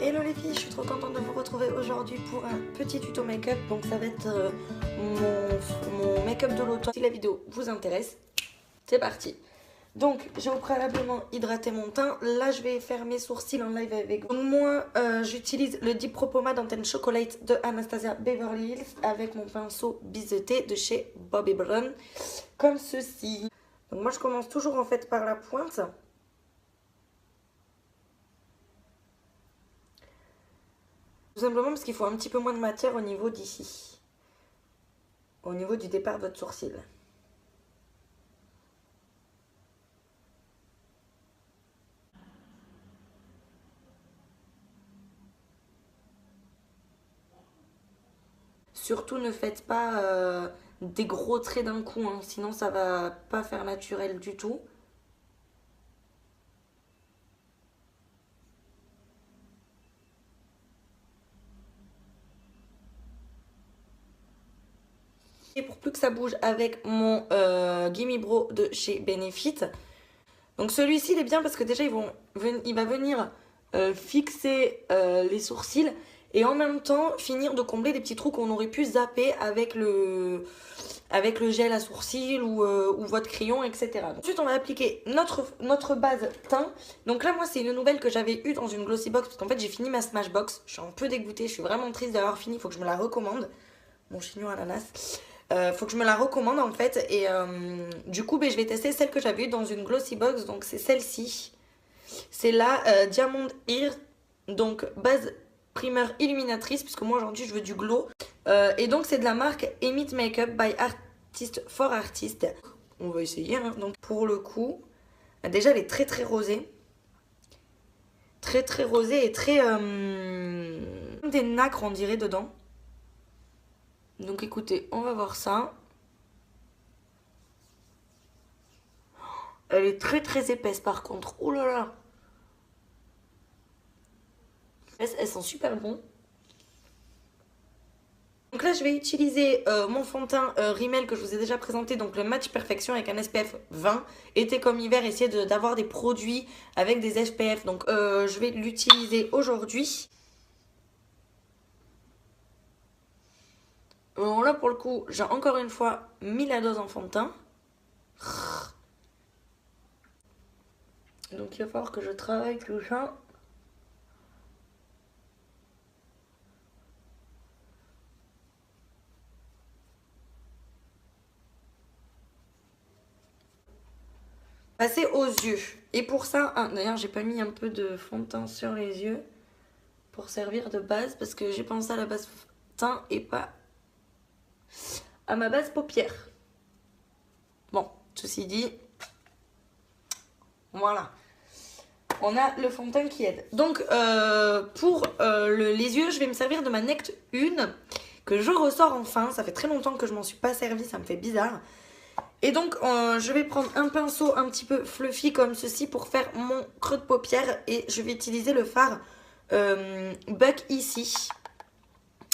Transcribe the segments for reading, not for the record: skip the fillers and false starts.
Hello les filles, je suis trop contente de vous retrouver aujourd'hui pour un petit tuto make-up. Donc ça va être mon make-up de l'automne. Si la vidéo vous intéresse, c'est parti. Donc j'ai au préalablement hydraté mon teint. Là je vais faire mes sourcils en live avec vous. Moi j'utilise le Deep Pro Pomade Antenne Chocolate de Anastasia Beverly Hills avec mon pinceau biseauté de chez Bobbi Brown. Comme ceci. Donc moi je commence toujours en fait par la pointe. Tout simplement parce qu'il faut un petit peu moins de matière au niveau d'ici. Au niveau du départ de votre sourcil. Surtout ne faites pas des gros traits d'un coup, hein, sinon ça va pas faire naturel du tout. Et pour plus que ça bouge avec mon Gimme Bro de chez Benefit. Donc celui-ci il est bien parce que déjà il va venir fixer les sourcils et en même temps finir de combler des petits trous qu'on aurait pu zapper avec le gel à sourcils ou votre crayon, etc. Ensuite on va appliquer notre base teint. Donc là moi c'est une nouvelle que j'avais eue dans une Glossy Box parce qu'en fait j'ai fini ma Smashbox. Je suis un peu dégoûtée, je suis vraiment triste d'avoir fini, il faut que je me la recommande. Mon chignon ananas. Faut que je me la recommande en fait. Et du coup je vais tester celle que j'avais eue dans une Glossy Box. Donc c'est celle-ci. C'est la Diamond Ear. Donc base primer illuminatrice puisque moi aujourd'hui je veux du glow. Et donc c'est de la marque Emit Makeup by Artist for Artist. On va essayer hein. Donc pour le coup déjà elle est très très rosée. Très très rosée et très des nacres on dirait dedans. Donc écoutez, on va voir ça. Elle est très très épaisse par contre. Oh là là. Elles sont super bon. Donc là je vais utiliser mon fond de teint Rimmel que je vous ai déjà présenté. Donc le Match Perfection avec un SPF 20. Été comme hiver, essayez d'avoir des produits avec des SPF. Donc je vais l'utiliser aujourd'hui. Bon, là pour le coup j'ai encore une fois mis la dose en fond de teint. Donc il va falloir que je travaille tout ça. Passer aux yeux. Et pour ça, d'ailleurs j'ai pas mis un peu de fond de teint sur les yeux pour servir de base parce que j'ai pensé à la base teint et pas à ma base paupière. Bon, ceci dit, voilà. On a le fond de teint qui aide. Donc pour les yeux, je vais me servir de ma Nect 1 que je ressors enfin. Ça fait très longtemps que je m'en suis pas servi, ça me fait bizarre. Et donc je vais prendre un pinceau un petit peu fluffy comme ceci pour faire mon creux de paupière. Et je vais utiliser le fard Buck ici.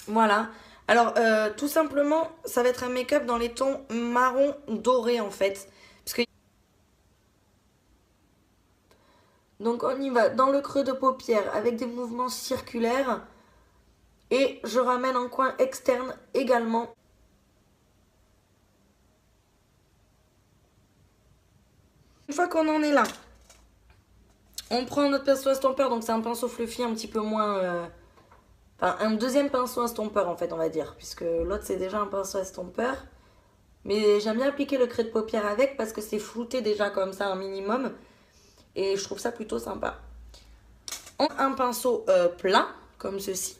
Voilà. Alors tout simplement ça va être un make-up dans les tons marron doré en fait. Parce que... Donc on y va dans le creux de paupière avec des mouvements circulaires. Et je ramène en coin externe également. Une fois qu'on en est là, on prend notre pinceau estompeur, donc c'est un pinceau fluffy un petit peu moins... Enfin, un deuxième pinceau estompeur en fait, on va dire. Puisque l'autre c'est déjà un pinceau estompeur. Mais j'aime bien appliquer le creux de paupière avec parce que c'est flouté déjà comme ça un minimum. Et je trouve ça plutôt sympa. On a un pinceau plat, comme ceci.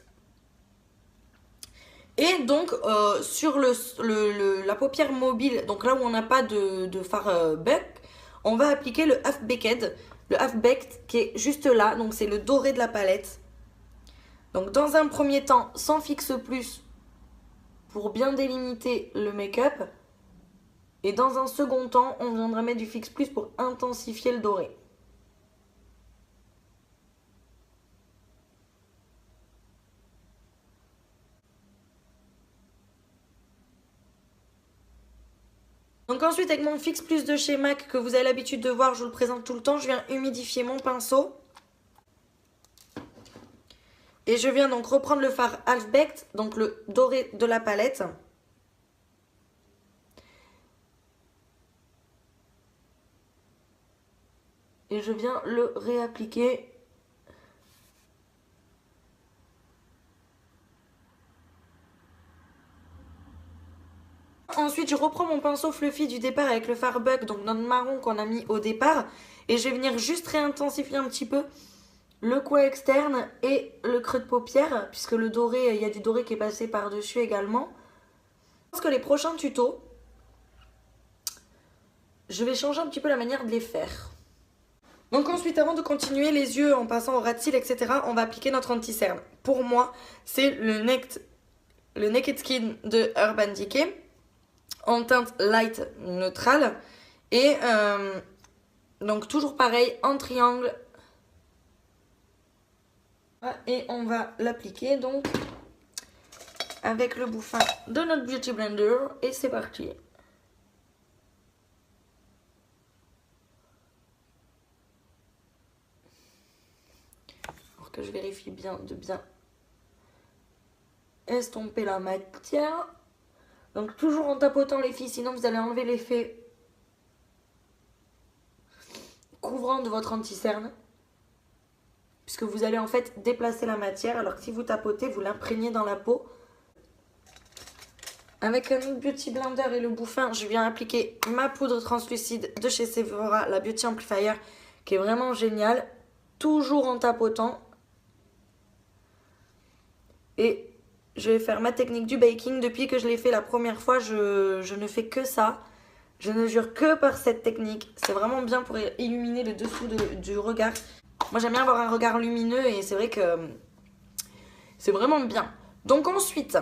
Et donc sur la paupière mobile, donc là où on n'a pas de fard Buck, on va appliquer le Half Baked. Le Half Baked qui est juste là, donc c'est le doré de la palette. Donc dans un premier temps, sans fixe plus pour bien délimiter le make-up. Et dans un second temps, on viendra mettre du fixe plus pour intensifier le doré. Donc ensuite avec mon fixe plus de chez MAC que vous avez l'habitude de voir, je vous le présente tout le temps, je viens humidifier mon pinceau. Et je viens donc reprendre le fard Half Baked, donc le doré de la palette. Et je viens le réappliquer. Ensuite, je reprends mon pinceau fluffy du départ avec le fard Buck, donc notre marron qu'on a mis au départ. Et je vais venir juste réintensifier un petit peu le coin externe et le creux de paupière, puisque le doré, il y a du doré qui est passé par-dessus également. Je pense que les prochains tutos, je vais changer un petit peu la manière de les faire. Donc ensuite, avant de continuer les yeux en passant au ras de cils, etc., on va appliquer notre anti-cerne. Pour moi, c'est le Naked Skin de Urban Decay en teinte light neutrale. Et donc toujours pareil, en triangle. Et on va l'appliquer donc avec le bouffin de notre Beauty Blender. Et c'est parti. Alors que je vérifie bien de bien estomper la matière. Donc toujours en tapotant les filles, sinon vous allez enlever l'effet couvrant de votre anti-cerne. Puisque vous allez en fait déplacer la matière, alors que si vous tapotez, vous l'imprégnez dans la peau. Avec un Beauty Blender et le bouffin, je viens appliquer ma poudre translucide de chez Sephora, la Beauty Amplifier, qui est vraiment géniale. Toujours en tapotant. Et je vais faire ma technique du baking. Depuis que je l'ai fait la première fois, je ne fais que ça. Je ne jure que par cette technique. C'est vraiment bien pour illuminer le dessous du regard. Moi, j'aime bien avoir un regard lumineux et c'est vrai que c'est vraiment bien. Donc ensuite,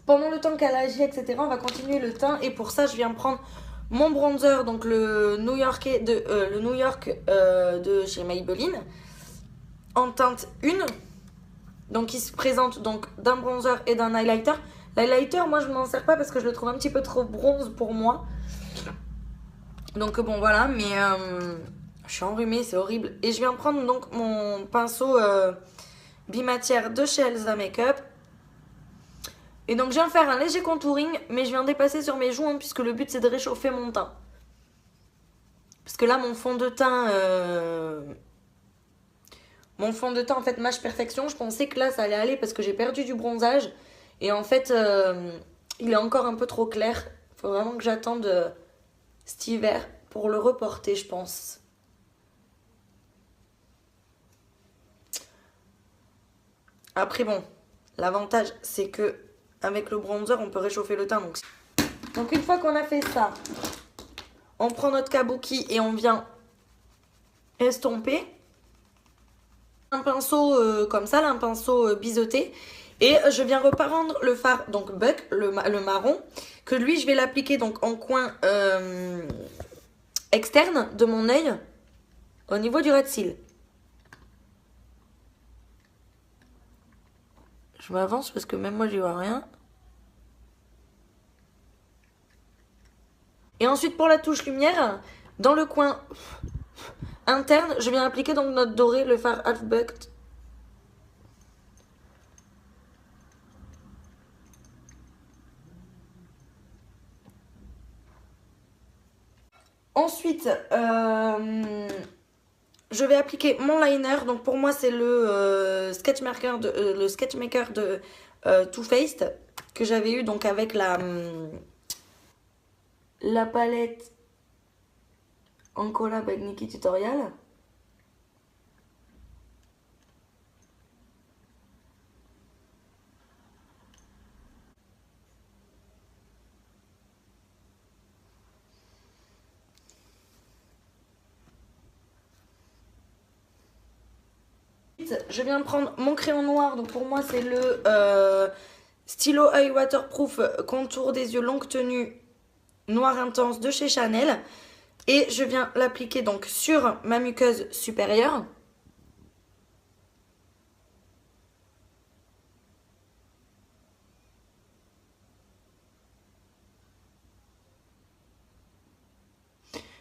pendant le temps qu'elle agit, etc., on va continuer le teint. Et pour ça, je viens prendre mon bronzer, donc le New York de chez Maybelline, en teinte 1. Donc il se présente donc d'un bronzer et d'un highlighter. L'highlighter, moi je m'en sers pas parce que je le trouve un petit peu trop bronze pour moi. Donc bon voilà, mais je suis enrhumée, c'est horrible. Et je viens prendre donc mon pinceau bimatière de chez Elsa Makeup. Et donc je viens faire un léger contouring, mais je viens dépasser sur mes joues, hein, puisque le but c'est de réchauffer mon teint. Parce que là mon fond de teint... Mon fond de teint en fait Match Perfection, je pensais que là ça allait aller parce que j'ai perdu du bronzage. Et en fait, il est encore un peu trop clair. Il faut vraiment que j'attende cet hiver pour le reporter, je pense. Après bon, l'avantage c'est que avec le bronzer on peut réchauffer le teint. Donc une fois qu'on a fait ça, on prend notre kabuki et on vient estomper. Un pinceau comme ça, là, un pinceau biseauté. Et je viens reprendre le fard, donc Buck, le marron, que lui je vais l'appliquer donc en coin externe de mon œil, au niveau du ras de cils. Je m'avance parce que même moi j'y vois rien. Et ensuite pour la touche lumière, dans le coin interne, je viens appliquer donc notre doré, le fard Half Baked. Ensuite, je vais appliquer mon liner. Donc pour moi, c'est le Sketchmaker de Too Faced que j'avais eu donc avec la palette en collab avec Nikki Tutorial. Je viens prendre mon crayon noir, donc pour moi c'est le stylo œil waterproof contour des yeux longue tenue noir intense de chez Chanel. Et je viens l'appliquer donc sur ma muqueuse supérieure.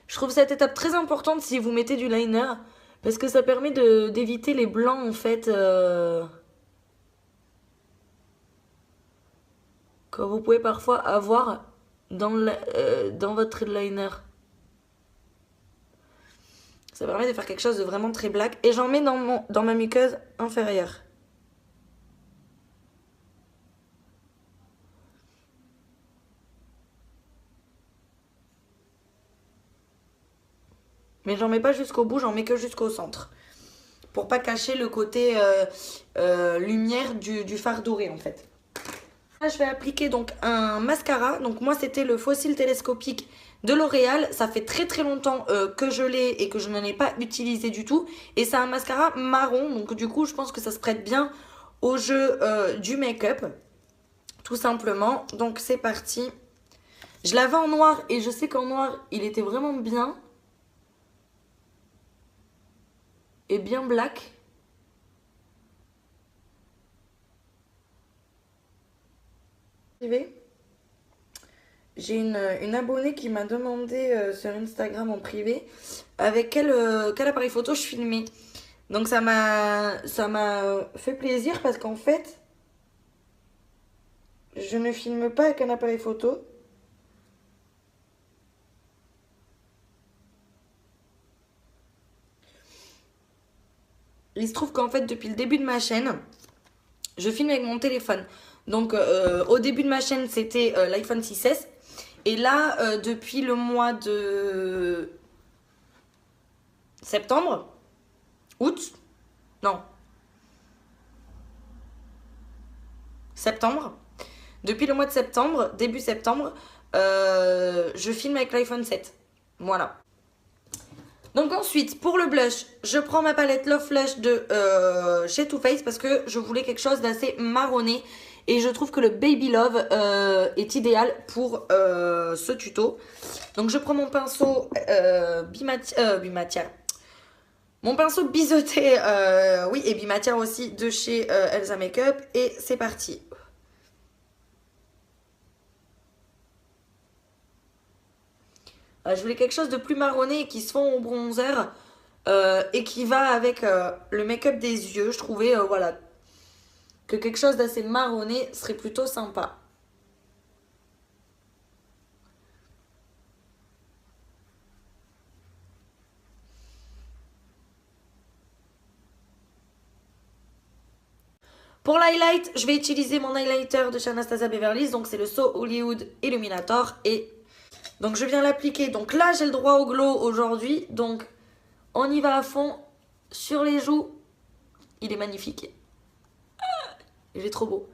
Je trouve cette étape très importante si vous mettez du liner, parce que ça permet d'éviter les blancs en fait que vous pouvez parfois avoir dans votre liner. Ça permet de faire quelque chose de vraiment très black. Et j'en mets dans ma muqueuse inférieure. Mais j'en mets pas jusqu'au bout, j'en mets que jusqu'au centre. Pour pas cacher le côté lumière du fard doré en fait. Là, je vais appliquer donc un mascara. Donc moi c'était le Fossile Télescopique de L'Oréal. Ça fait très très longtemps que je l'ai et que je n'en ai pas utilisé du tout. Et c'est un mascara marron. Donc du coup je pense que ça se prête bien au jeu du make-up. Tout simplement. Donc c'est parti. Je l'avais en noir et je sais qu'en noir il était vraiment bien. Et bien black. J'ai une abonnée qui m'a demandé sur Instagram en privé avec quel appareil photo je filmais. Donc ça m'a fait plaisir parce qu'en fait, je ne filme pas avec un appareil photo. Il se trouve qu'en fait, depuis le début de ma chaîne, je filme avec mon téléphone. Donc au début de ma chaîne, c'était l'iPhone 6S. Et là, depuis le mois de septembre, août, non, septembre. Depuis le mois de septembre, début septembre, je filme avec l'iPhone 7. Voilà. Donc ensuite, pour le blush, je prends ma palette Love Flush de chez Too Faced parce que je voulais quelque chose d'assez marronné. Et je trouve que le Baby Love est idéal pour ce tuto. Donc je prends mon pinceau bimatière. Mon pinceau biseauté, oui, et bimatière aussi de chez Elsa Makeup. Et c'est parti. Je voulais quelque chose de plus marronné et qui se fond au bronzer et qui va avec le make-up des yeux. Je trouvais, voilà, que quelque chose d'assez marronné serait plutôt sympa. Pour l'highlight, je vais utiliser mon highlighter de chez Anastasia Beverly Hills. Donc c'est le So Hollywood Illuminator. Et donc je viens l'appliquer. Donc là, j'ai le droit au glow aujourd'hui. Donc on y va à fond sur les joues. Il est magnifique. Il est trop beau.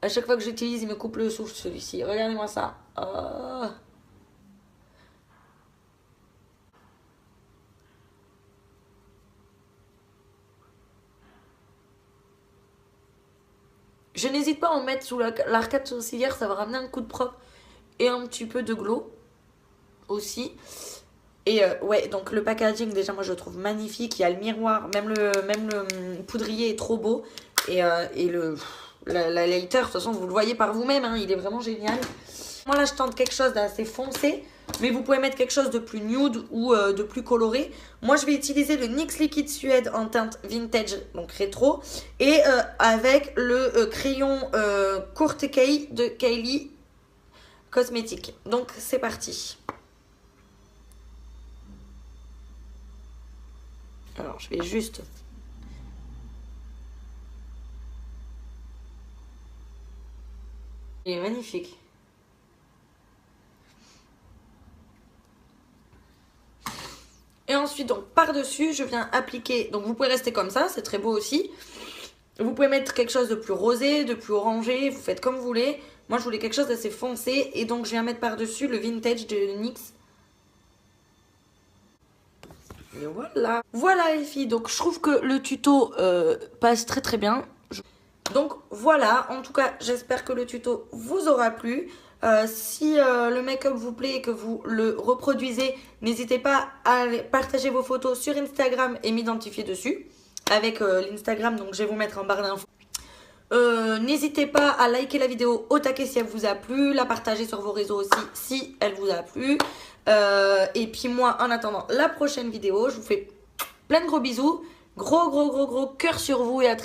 À chaque fois que j'utilise, il me coupe le souffle celui-ci. Regardez-moi ça. Oh. Je n'hésite pas à en mettre sous l'arcade sourcilière. Ça va ramener un coup de propre et un petit peu de glow aussi. Et ouais, donc le packaging, déjà, moi, je le trouve magnifique. Il y a le miroir. Même le poudrier est trop beau. Et la lighter, de toute façon, vous le voyez par vous-même, hein, il est vraiment génial. Moi, là, je tente quelque chose d'assez foncé, mais vous pouvez mettre quelque chose de plus nude ou de plus coloré. Moi, je vais utiliser le NYX Liquid Suède en teinte vintage, donc rétro, et avec le crayon Courte Key de Kylie Cosmetics. Donc, c'est parti. Alors, je vais juste... Il est magnifique. Et ensuite, donc, par-dessus, je viens appliquer... Donc, vous pouvez rester comme ça, c'est très beau aussi. Vous pouvez mettre quelque chose de plus rosé, de plus orangé, vous faites comme vous voulez. Moi, je voulais quelque chose d'assez foncé. Et donc, je viens mettre par-dessus le vintage de NYX. Et voilà. Voilà, les filles. Donc, je trouve que le tuto passe très très bien. Donc voilà, en tout cas j'espère que le tuto vous aura plu. Si le make-up vous plaît et que vous le reproduisez, n'hésitez pas à partager vos photos sur Instagram et m'identifier dessus. Avec l'Instagram, donc je vais vous mettre en barre d'infos. N'hésitez pas à liker la vidéo au taquet si elle vous a plu, la partager sur vos réseaux aussi si elle vous a plu. Et puis moi, en attendant la prochaine vidéo, je vous fais plein de gros bisous. Gros cœur sur vous et à très vite.